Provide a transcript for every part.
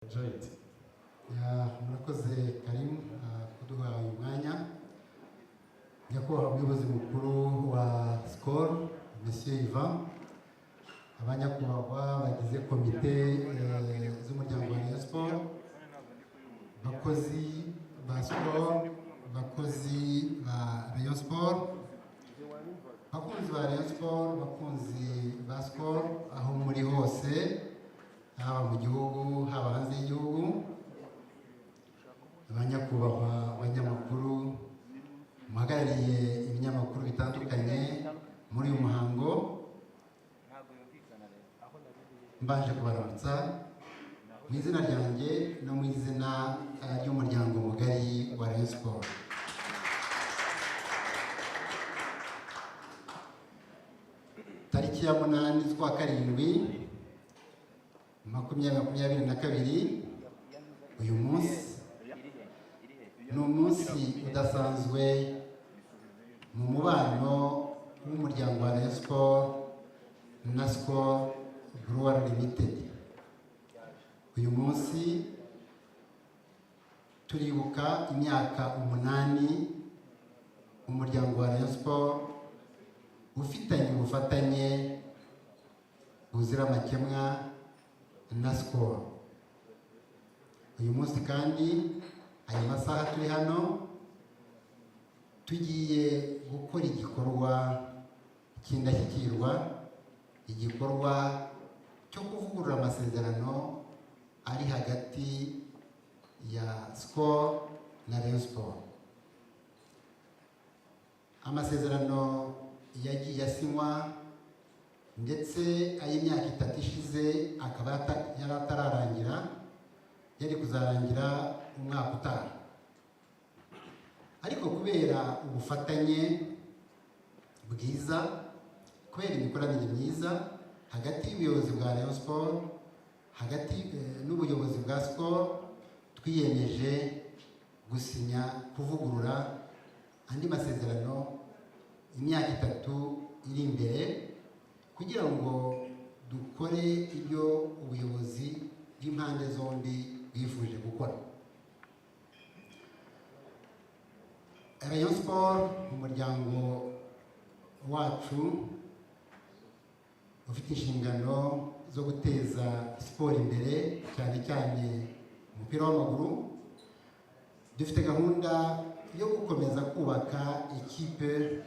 Enjoy it. Murakoze Karim kuduha uyu mwanya. Nyakubahwa umuyobozi mukuru wa Skol, Monsieur Ivan, abanyakubahwa bagize komite z'umuryango wa Rayon Sports, bakozi ba Skol, bakozi ba Rayon Sports, bakunzi ba Rayon Sports, bakunzi ba Skol aho muri hose, haba mu gihugu haba hanze y'igihugu, abanyakubahwa abanyamakuru muhagarariye ibinyamakuru bitandukanye muri uyu muhango, mbanje kubaramutsa mu izina ryanjye no mu izina ry'umuryango mugari wa Rayon Sports. Tariki ya 8 z'ukwa karindwi 2022, uyu munsi ni umunsi udasanzwe mu mubano w'umuryango wa Rayon Sports na Skol Limited. Uyu munsi turibuka imyaka 8 umuryango wa Rayon Sports ufitanye ubufatanye buzira amakemwa na Skol. Uyu munsi kandi aya masaha turi hano tugiye gukora igikorwa cy'indashyikirwa, igikorwa cyo kuvugurura amasezerano ari hagati ya Skol na Rayon Sports. Amasezerano yagiye asinywa ndetse ay'imyaka 3 ishize akaba yari atararangira, yari kuzarangira umwaka utaha. Ariko kubera ubufatanye bwiza, kubera imikoranire myiza hagati y'ubuyobozi bwa Rayon Sports hagati n'ubuyobozi bwa Skol, twiyemeje gusinya kuvugurura andi masezerano imyaka 3 iri imbere, kugira ngo dukore ibyo ubuyobozi bw'impande zombi bwifuje gukora. Rayon Sports umuryango wacu ufite inshingano zo guteza siporo imbere, cyane cyane umupira w'amaguru. Dufite gahunda yo gukomeza kubaka ikipe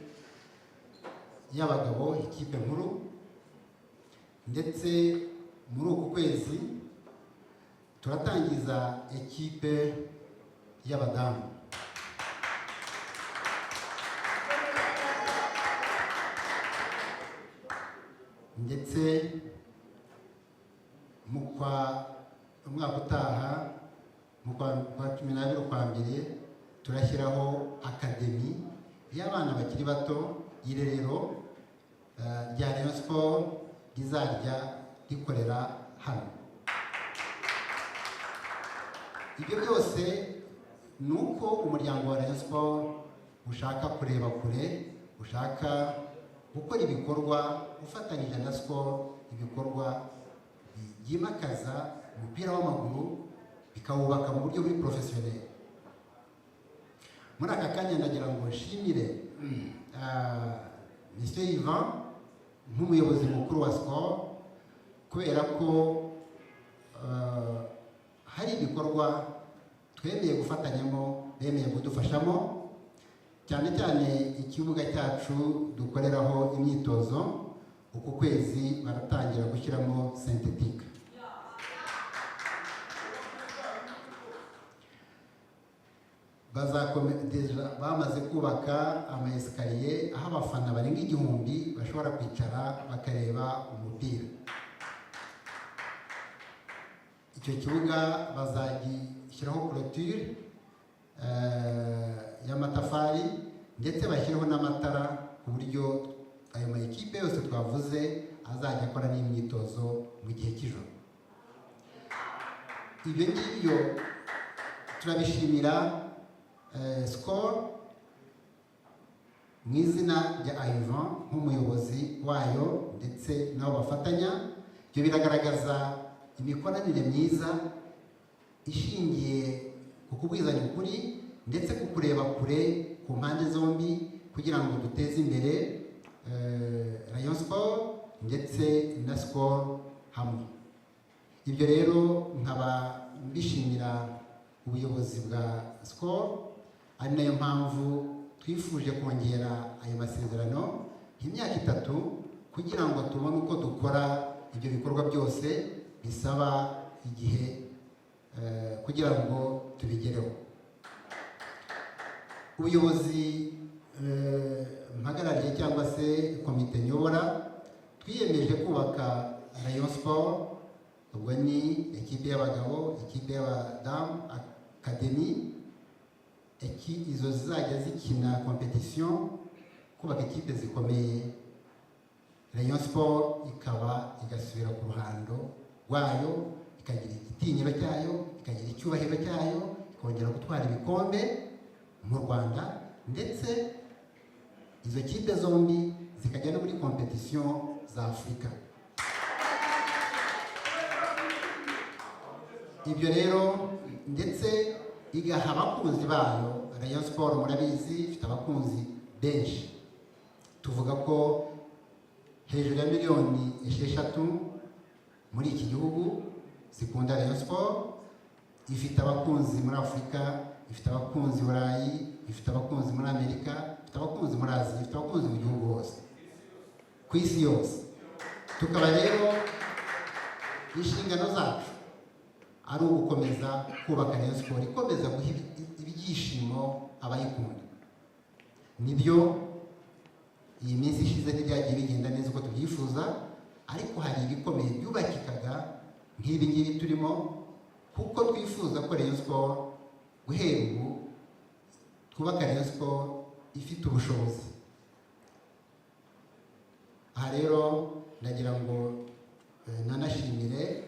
y'abagabo, ikipe nkuru, ndetse muri uku kwezi turatangiza ikipe y'abadamu. Ndetse mu mwaka utaha mu kwa 12 kwa mbere turashyiraho akademi y'abana bakiri bato, irerero rya Rayon Sports rizajya rikorera hano. Ibyo byose ni uko umuryango wa Rayon Sports ushaka kureba kure, ushaka gukora ibikorwa ufatanyije na Skol, ibikorwa byimakaza umupira w'amaguru bikawubaka mu buryo buri professionnel. Muri aka kanya ndagira ngo nshimire Monsieur Ivan nk'umuyobozi mukuru wa Skol, kubera ko hari ibikorwa twemeye gufatanyamo, bemeye kudufashamo, cyane cyane ikibuga cyacu dukoreraho imyitozo. Uku kwezi baratangira gushyiramo synthetique. Bamaze kubaka ama escalier aho abafana barenga 1000 bashobora kwicara bakareba umupira. Icyo kibuga bazagishyiraho clôture y'amatafari, ndetse bashyiraho n'amatara ku buryo ayo ma ekipe yose twavuze azajya akora n'imyitozo mu gihe cy'ijoro. Ibyo ngibyo turabishimira Skol mu izina rya Ivan nk'umuyobozi wayo ndetse nabo bafatanya. Ibyo biragaragaza imikoranire myiza ishingiye ku kubwizanya ukuri ndetse ku kureba kure ku mpande zombi kugira ngo duteze imbere Rayon Sports ndetse na Skol hamwe. Ibyo rero nkaba mbishimira ubuyobozi bwa Skol, ari nayo mpamvu twifuje kongera ayo masezerano y'imyaka 3 kugira ngo tubone uko dukora ibyo bikorwa byose bisaba igihe kugira ngo tubigereho. Ubuyobozi mpagarariye cyangwa se komite nyobora twiyemeje kubaka Rayon Sports, ubwo ni ikipe y'abagabo, ikipe y'abadamu, academy, izo zizajya zikina competition, kubaka ikipe zikomeye. Rayon Sports ikaba igasubira ku ruhando rwayo, ikagira igitinyiro cyayo, ikagira icyubahiro cyayo, ikongera gutwara ibikombe mu Rwanda, ndetse izo kipe zombi zikajya no muri competition za Afurika. Ibyo rero ndetse igaha abakunzi bayo. Rayon Sports murabizi ifite abakunzi benshi, tuvuga ko hejuru ya miliyoni 6 muri iki gihugu zikunda Rayon Sports. Ifite abakunzi muri Afurika, ifite abakunzi i Burayi, ifite abakunzi muri Amerika, ifite abakunzi muri Aziya, ifite abakunzi mu gihugu hose, ku isi yose. Tukaba rero inshingano zacu ari ugukomeza kubaka Rayon Sports, ikomeza guha ibyishimo abayikunda. Nibyo iyi minsi ishize ntibyagiye bigenda neza uko tubyifuza, ariko hari ibikomeye byubakikaga nk'ibi ngibi turimo, kuko twifuza ko Rayon Sports guhera ubu twubaka Rayon Sports ifite ubushobozi. Aha rero ndagira ngo nanashimire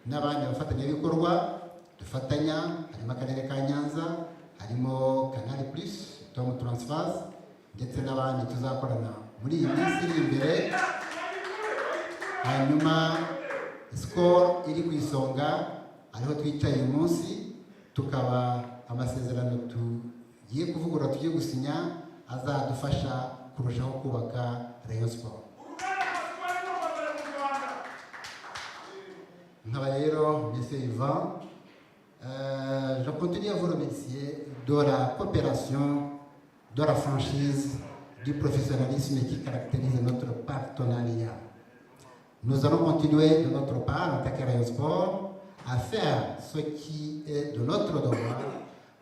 n'abandi bafatanyabikorwa dufatanya, harimo akarere ka Nyanza, harimo Canal Plus, Tom Transfers, ndetse n'abandi tuzakorana muri iyi minsi iri imbere. Hanyuma Skol iri ku isonga, ariho twicaye uyu munsi, tukaba amasezerano tugiye kuvugurura, tugiye gusinya, azadufasha kurushaho kubaka Rayon Sports. Nkaba rero Monsieur Yvan, je continue à vous remercier de la coopération, de la franchise, du professionnalisme qui caractérise notre partenariat. Nous allons continuer de notre part, en tant que Rayon Sports, à faire ce qui est de notre devoir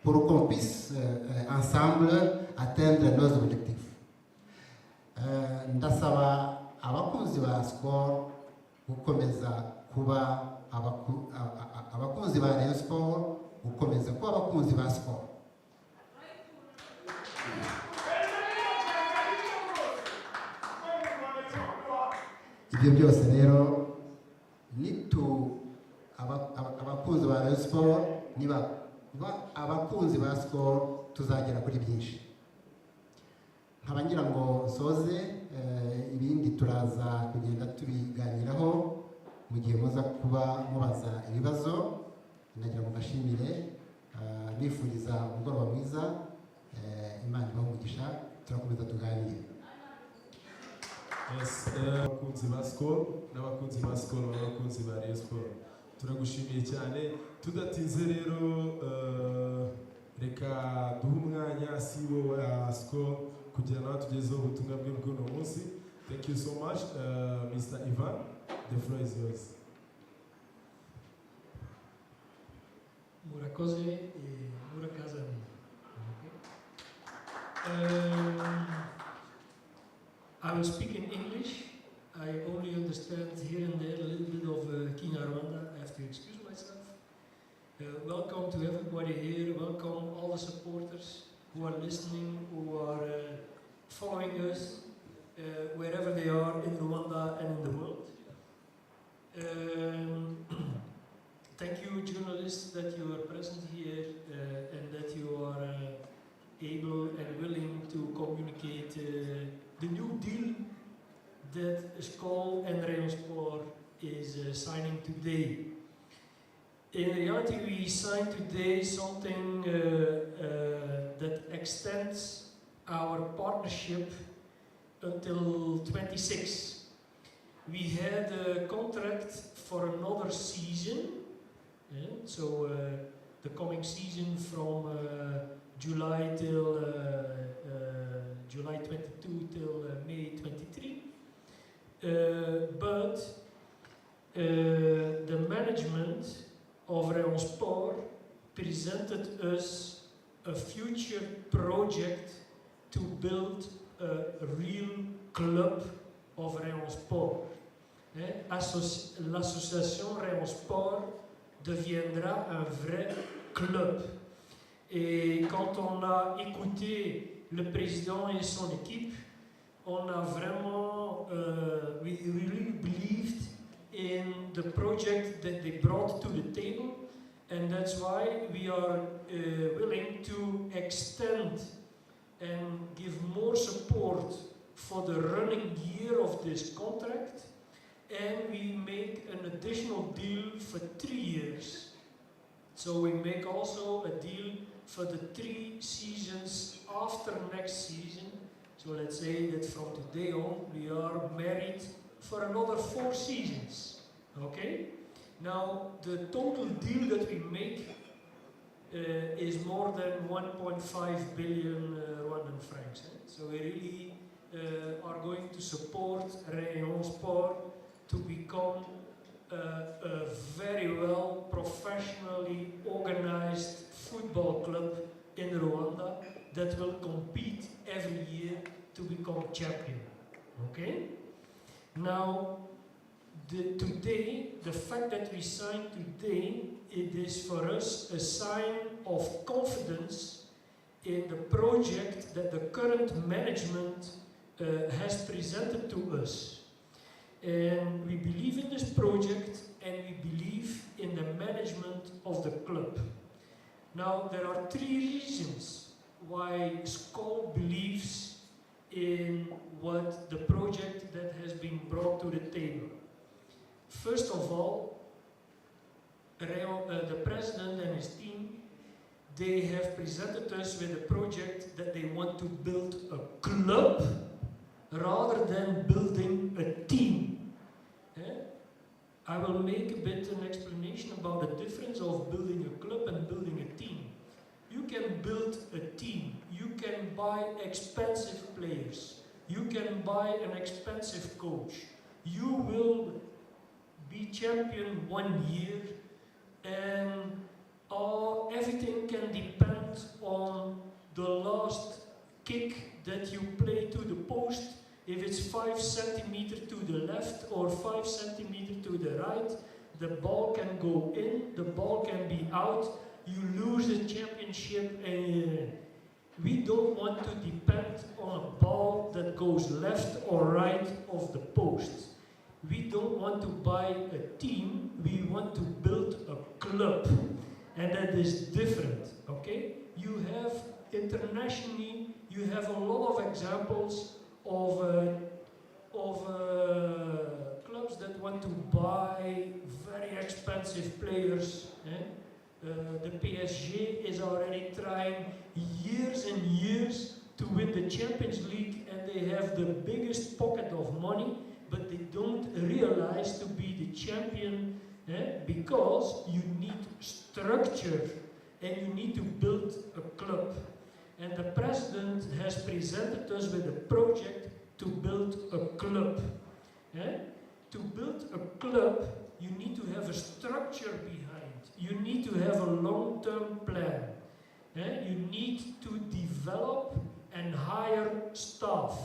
pour qu'on puisse ensemble atteindre nos objectifs. Ndasaba abakunzi ba Skol gukomeza kuba abakunzi ba Rayon Sports, gukomeza kuba abakunzi ba Skol. Ibyo byose rero abakunzi ba Rayon Sports niba abakunzi ba Skol tuzagera kuri byinshi. Nkaba ngira ngo soze, ibindi turaza kugenda tubiganiraho mu gihe muza kuba mubaza ibibazo. Nagira ngo mbashimire, bifuriza umugoroba mwiza, Imana ibahe umugisha, turakomeza tuganire. Yes, abakunzi ba Skol n'abakunzi ba Skol n'abakunzi ba Rayon Sports, turagushimiye cyane. Tudatinze rero, reka duhe umwanya CEO wa Skol kugira ngo tugezeho ubutumwa bwe bw'uno munsi. Thank you so much, Mr. Ivan. The floor is yours. Murakoze e murakazani. I will speak in English. I only understand here and there a little bit of Kinyarwanda. I have to excuse myself. Welcome to everybody here. Welcome all the supporters who are listening, who are following us wherever they are in Rwanda and in the world. Thank you, journalists, that you are present here and that you are able and willing to communicate the new deal that Skol and Rayon Sports is signing today. In reality, we signed today something that extends our partnership until 26. We had a contract for another season, so the coming season from July till July 22 till May 23. But the management of Rayon Sports presented us a future project to build a real club of Rayon Sports. L'association Rayon Sports deviendra un vrai club. Et quand on a écouté le président et son équipe, on a vraiment, we really believed in the project that they brought to the table, and that's why we are willing to extend and give more support for the running year of this contract, and we make an additional deal for 3 years. So we make also a deal for the 3 seasons after next season. So let's say that from today on we are married for another 4 seasons. Okay? Now the total deal that we make is more than 1.5 billion Rwandan francs. So we really are going to support Rayon Sports to become a very well professionally organized football club in Rwanda that will compete every year to become champion. Okay? Now, today, the fact that we signed today, it is for us a sign of confidence in the project that the current management has presented to us. And we believe in this project, and we believe in the management of the club. Now, there are 3 reasons why Skol believes in what the project that has been brought to the table. First of all, the president and his team, they have presented us with a project that they want to build a club rather than building a team. I will make a bit an explanation about the difference of building a club and building a team. You can build a team, you can buy expensive players, you can buy an expensive coach, you will be champion 1 year, and everything can depend on the last kick that you play to the post. If it's 5 centimeters to the left or 5 centimeters to the right, the ball can go in, the ball can be out, you lose the championship. And we don't want to depend on a ball that goes left or right of the post. We don't want to buy a team, we want to build a club. And that is different, okay? You have internationally, you have a lot of examples of clubs that want to buy very expensive players. The PSG is already trying years and years to win the Champions League, and they have the biggest pocket of money, but they don't realize to be the champion because you need structure and you need to build a club. And the president has presented us with a project to build a club. To build a club, you need to have a structure behind. You need to have a long-term plan. You need to develop and hire staff,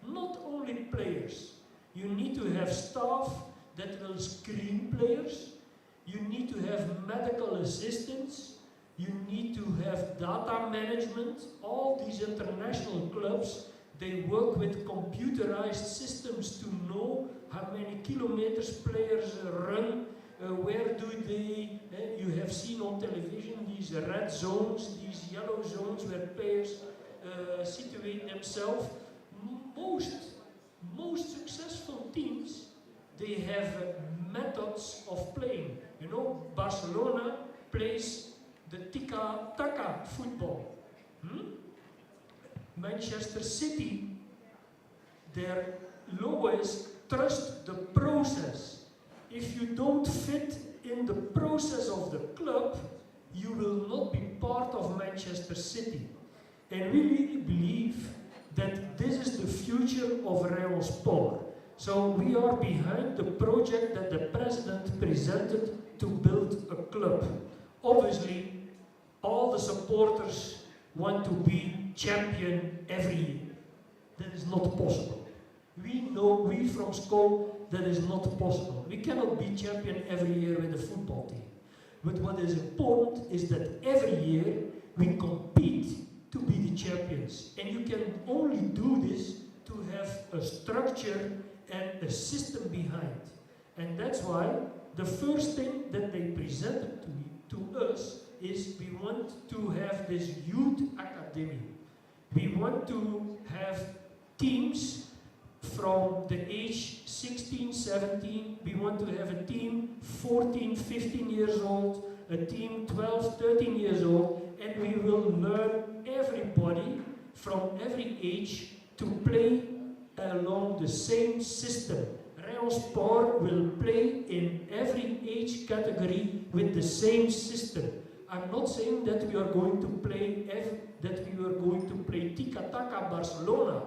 not only players. You need to have staff that will screen players. You need to have medical assistants. You need to have data management. All these international clubs, they work with computerized systems to know how many kilometers players run, where do they, you have seen on television these red zones, these yellow zones where players situate themselves. Most successful teams, they have methods of playing. You know, Barcelona plays the tiki-taka football. Manchester City, their logo is trust the process. If you don't fit in the process of the club, you will not be part of Manchester City. And we really believe that this is the future of Rayon Sports. So we are behind the project that the president presented to build a club. Obviously, all the supporters want to be champion every year. That is not possible. We know, we from Skol, that is not possible. We cannot be champion every year with the football team. But what is important is that every year we compete to be the champions. And you can only do this to have a structure and a system behind. And that's why the first thing that they presented to us is we want to have this youth academy. We want to have teams from the age 16, 17, we want to have a team 14, 15 years old, a team 12, 13 years old, and we will learn everybody from every age to play along the same system. Rayon Sports will play in every age category with the same system. I'm not saying that we are going to play tiki-taka Barcelona.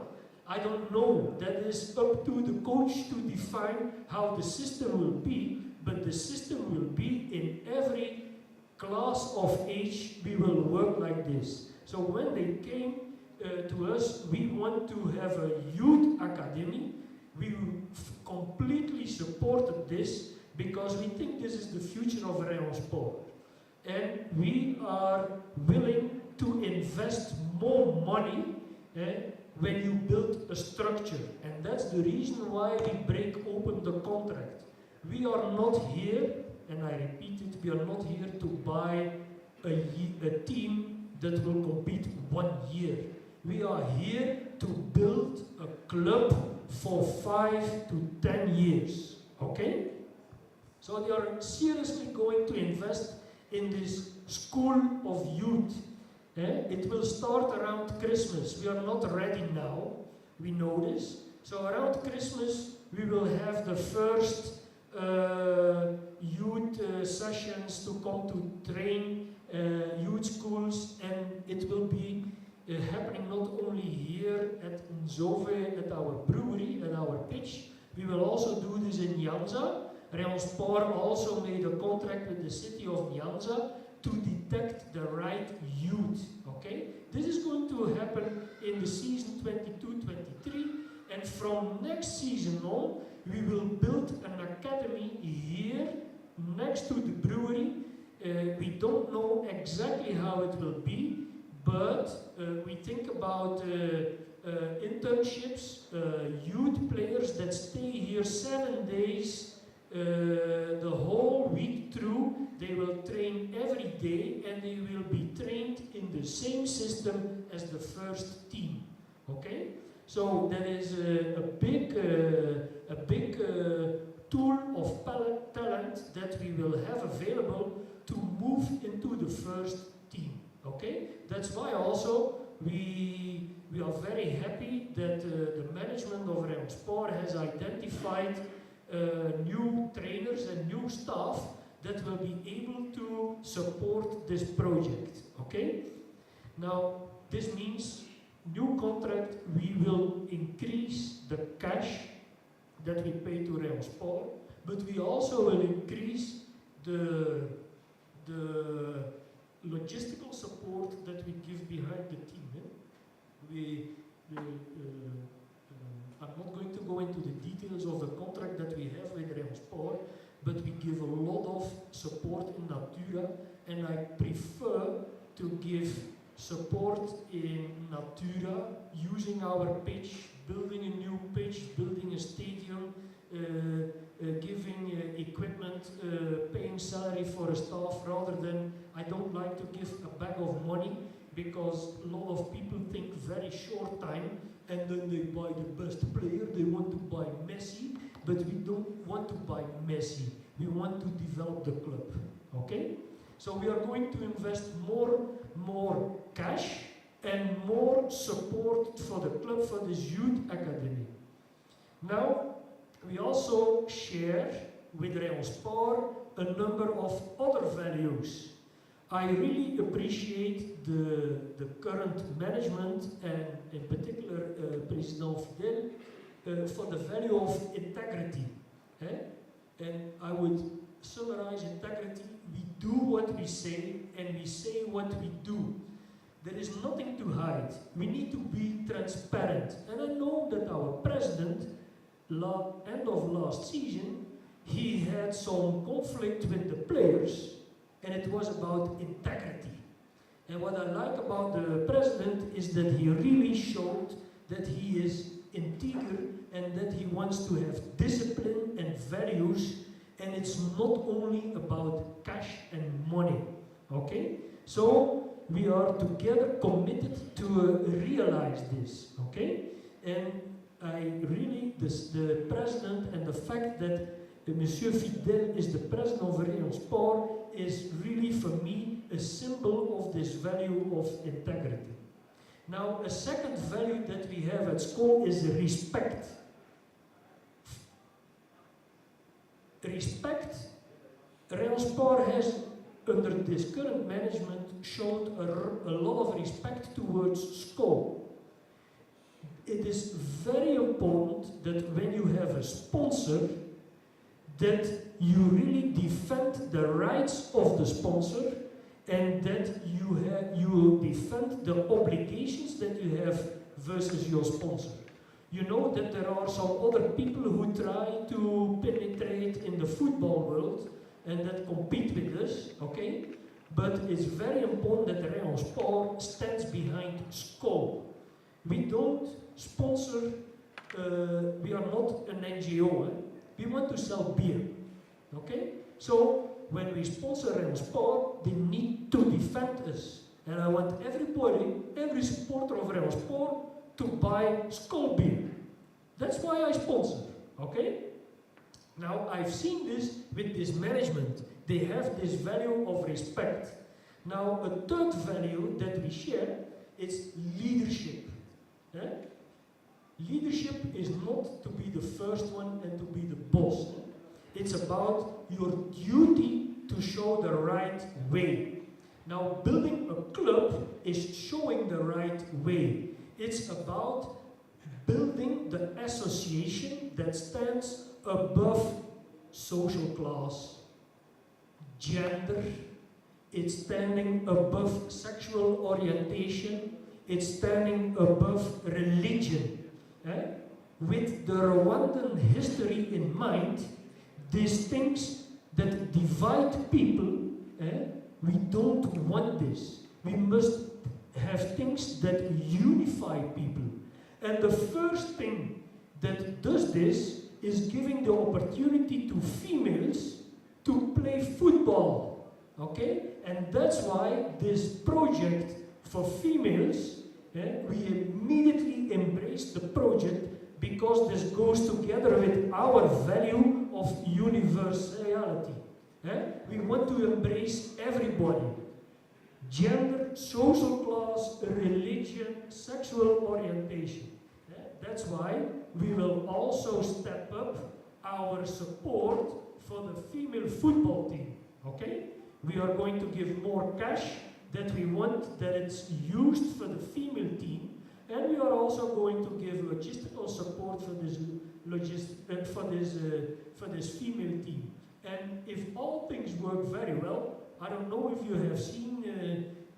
I don't know. That is up to the coach to define how the system will be, but the system will be in every class of age. We will work like this. So when they came to us, we want to have a youth academy. We completely supported this because we think this is the future of Rayon Sports. And we are willing to invest more money when you build a structure. And that's the reason why we break open the contract. We are not here, and I repeat it, we are not here to buy a team that will compete 1 year. We are here to build a club for 5 to 10 years. Okay? So they are seriously going to invest in this school of youth. It will start around Christmas. We are not ready now. We know this. So around Christmas we will have the first youth sessions to come to train youth schools, and it will be happening not only here at Nzove, at our brewery, at our pitch. We will also do this in Nyanza. Rayon Sports also made a contract with the city of Nyanza to detect the right youth. Okay? This is going to happen in the season 22-23, and from next season on, we will build an academy here next to the brewery. We don't know exactly how it will be, but we think about internships, youth players that stay here 7 days, the whole week through. They will train every day, and they will be trained in the same system as the first team. Okay? So that is a big tool of talent that we will have available to move into the first team. Okay? That's why also we are very happy that the management of Rayon Sports has identified new trainers and new staff that will be able to support this project. Okay? Now, this means new contract, we will increase the cash that we pay to Rayon Sports, but we also will increase the logistical support that we give behind the team. I'm not going to go into the details of the contract that we have with Rayon Sports, but we give a lot of support in Natura, and I prefer to give support in Natura, using our pitch, building a new pitch, building a stadium, giving equipment, paying salary for a staff, rather than, I don't like to give a bag of money, because a lot of people think very short time, and then they buy the best player. They want to buy Messi, but we don't want to buy Messi. we want to develop the club. Okay? So we are going to invest more cash and more support for the club, for this youth academy. Now, we also share with Rayon Sports a number of other values. I really appreciate the current management and in particular President Fidel for the value of integrity. And I would summarize integrity: we do what we say and we say what we do. There is nothing to hide. We need to be transparent. And I know that our president, end of last season, he had some conflict with the players, and it was about integrity. And what I like about the president is that he really showed that he is integer and that he wants to have discipline and values, and it's not only about cash and money. Okay? So we are together committed to realize this. Okay? And I really, the president and the fact that Monsieur Fidel is the president of Rayon Sports is really for me a symbol of this value of integrity. Now, a second value that we have at Skol is respect. Respect. Rayon Sports has, under this current management, showed a lot of respect towards Skol. It is very important that when you have a sponsor, that you really defend the rights of the sponsor and that you defend the obligations that you have versus your sponsor. You know that there are some other people who try to penetrate in the football world and that compete with us, okay? But it's very important that Rayon Sports stands behind Skol. We don't sponsor, we are not an NGO. We want to sell beer, okay? So when we sponsor Rayon Sports, they need to defend us. And I want everybody, every supporter of Rayon Sports to buy Skol beer. That's why I sponsor, okay? Now, I've seen this with this management. They have this value of respect. Now, a third value that we share is leadership. Eh? Leadership is not to be the first one and to be the boss. It's about your duty to show the right way. Now, building a club is showing the right way. It's about building the association that stands above social class, gender, it's standing above sexual orientation, it's standing above religion. With the Rwandan history in mind, these things that divide people, we don't want this. We must have things that unify people. And the first thing that does this is giving the opportunity to females to play football. Okay? And that's why this project for females, we immediately embraced the project because this goes together with our value of universality. We want to embrace everybody. Gender, social class, religion, sexual orientation. That's why we will also step up our support for the female football team. Okay? We are going to give more cash that we want that it's used for the female team, and we are also going to give logistical support for this for this female team. And if all things work very well, I don't know if you have seen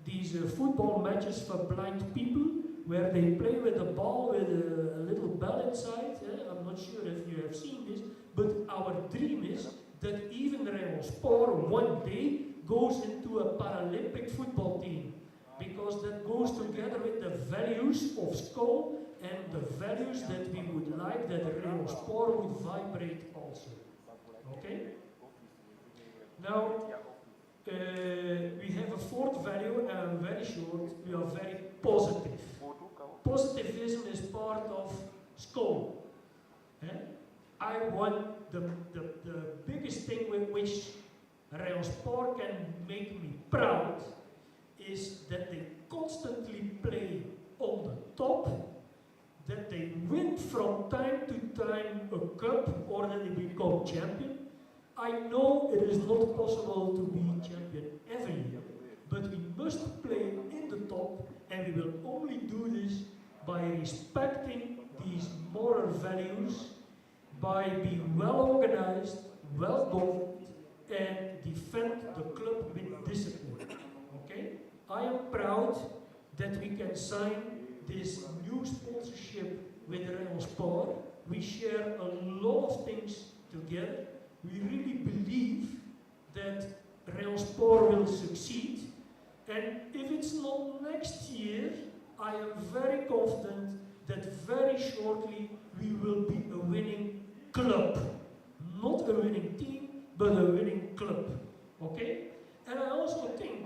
these football matches for blind people, where they play with a ball with a little bell inside. I'm not sure if you have seen this, but our dream is that even Rayon Sports one day goes into a Paralympic football team, because that goes together with the values of Skol and the values that we would like that Rayon Sports would vibrate also. Okay? Now, we have a fourth value, and I'm very short. We are very positive. Positivism is part of Skol. I want the biggest thing with which Rayon Sports can make me proud is that they constantly play on the top, that they win from time to time a cup or that they become champion. I know it is not possible to be champion every year, but we must play in the top, and we will only do this by respecting these moral values, by being well organized, well governed, and defend the club with discipline. Okay? I am proud that we can sign this new sponsorship with Rayon Sports. We share a lot of things together. We really believe that Rayon Sports will succeed. And if it's not next year, I am very confident that very shortly we will be a winning club. Not a winning team, but a winning club. Okay? And I also think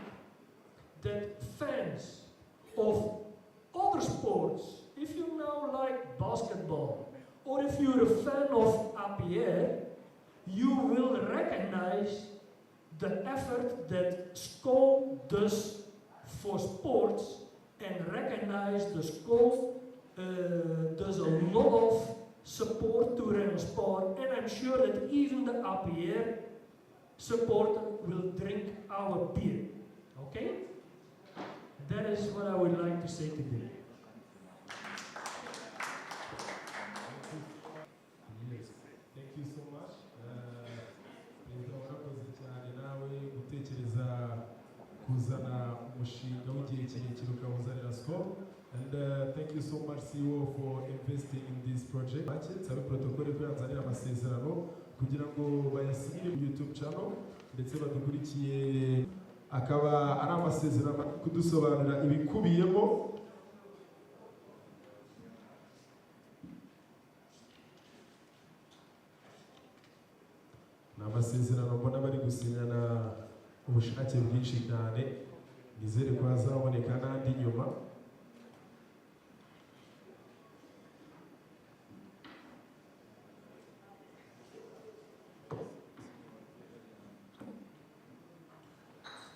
that fans of other sports, if you now like basketball, or if you're a fan of APR, you will recognize the effort that Skol does for sports, and recognize the Skol does a lot of support to Rayon Sports, and I'm sure that even the APR supporter will drink our beer. Okay? That is what I would like to say today. Yes, thank you so much. Perezida warakoze cyane nawe gutekereza kuzana umushinga w'igihe kirekire ukawuzanira Skol. And thank you so much CEO for investing in this project. Sabe protocole ko yanzanira amasezerano kugira ngo bayasinyire mu YouTube channel ndetse badukurikiye, akaba ari amasezerano kudusobanurira ibikubiyemo. Ni amasezerano mbona bari gusinyana ubushake bwinshi cyane, nizere ko hazaboneka n'andi nyuma.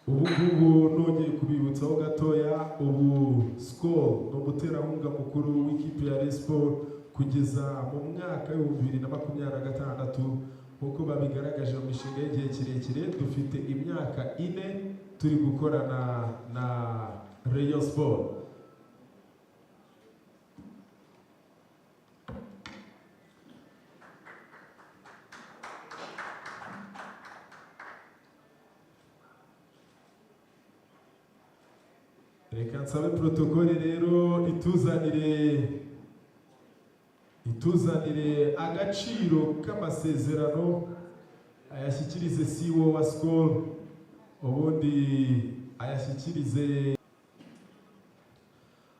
Ubu ngubu nongeye kubibutsaho gatoya, ubu Skol ni umuterankunga mukuru w'ikipe ya Rayon Sports kugeza mu mwaka w'ibihumbi 2026. Nk'uko babigaragaje mu mishinga y'igihe kirekire, dufite imyaka 4 turi gukorana na Rayon Sports. Reka nsabe protokole rero ituzanire agaciro k'amasezerano, ayashyikirize CEO wa Skol, ubundi ayashyikirize.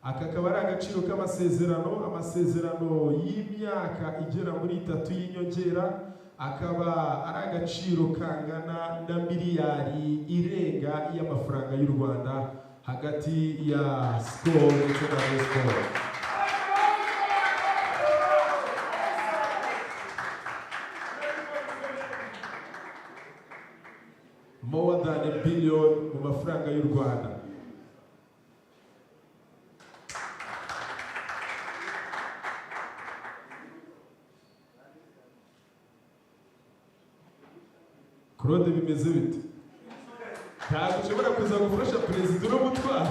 Aka kaba ari agaciro k'amasezerano y'imyaka igera muri 3 y'inyongera, akaba ari agaciro kangana na miliyari irenga y'amafaranga y'u Rwanda hagati ya Skol ndetse na Rayon Sports. More than $1 billion mu mafaranga y'u Rwanda. Claude, bimeze bite? Ntabwo ushobora kuza gufasha perezida no gutwara.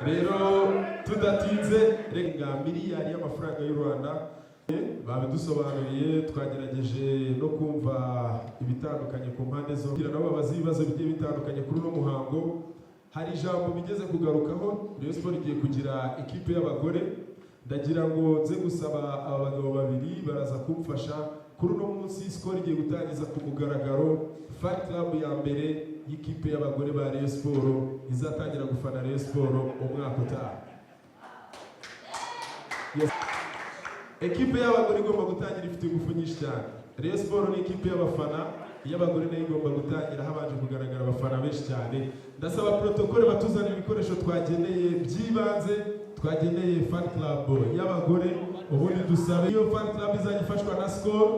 Rero tudatinze, renga miliyari y'amafaranga y'u Rwanda babidusobanuriye, twagerageje no kumva ibitandukanye ku mpande zombi, nabo babaza ibibazo bigiye bitandukanye kuri uno muhango. Hari ijambo bigeze kugarukaho, Rayon Sports igiye kugira ikipe y'abagore. Ndagira ngo nze gusaba abagabo babiri baraza kumfasha kuri uno munsi. Skol igiye gutangiza ku mugaragaro fan club ya mbere y'ikipe y'abagore ba Rayon Sports, izatangira gufana Rayon Sports umwaka utaha. Yes. Ekipe y'abagore igomba gutangira ifite ingufu nyinshi cyane. Rayon Sports ni ikipe y'abafana iy'abagore nayo igomba gutangira habanje kugaragara abafana benshi cyane. Ndasaba protokole batuzanira ibikoresho twageneye by'ibanze, twageneye fan club y'abagore. Ubundi dusabe iyo fan club izajya ifashwa na Skol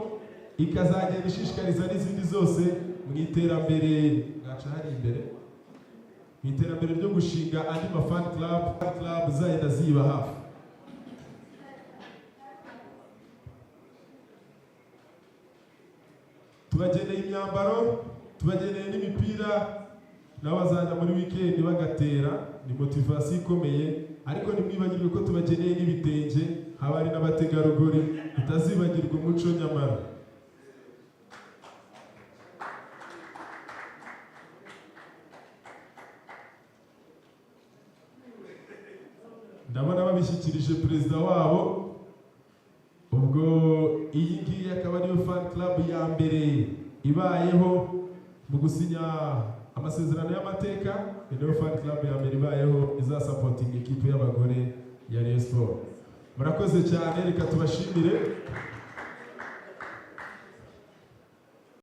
ikazagenda ishishikariza n'izindi zose mu iterambere gaca hari imbere, mu iterambere ryo gushinga andi ma fan club zagenda ziba hafi. Tubageneye imyambaro, tubageneye n'imipira, nabo bazajya muri weekend bagatera, ni motivation ikomeye. Ariko nimwibagirwe ko tubageneye n'ibitenge, haba hari n'abategarugori, tutazibagirwa umuco nyamara. Ndabona babishyikirije perezida wabo. Ubwo iyi ngiyi akaba ariyo fan club ya mbere ibayeho mu gusinya amasezerano y'amateka. Niyo fan club ya mbere ibayeho izasapotinga ikipe y'abagore ya Rayon Sports. Murakoze cyane, reka tubashimire.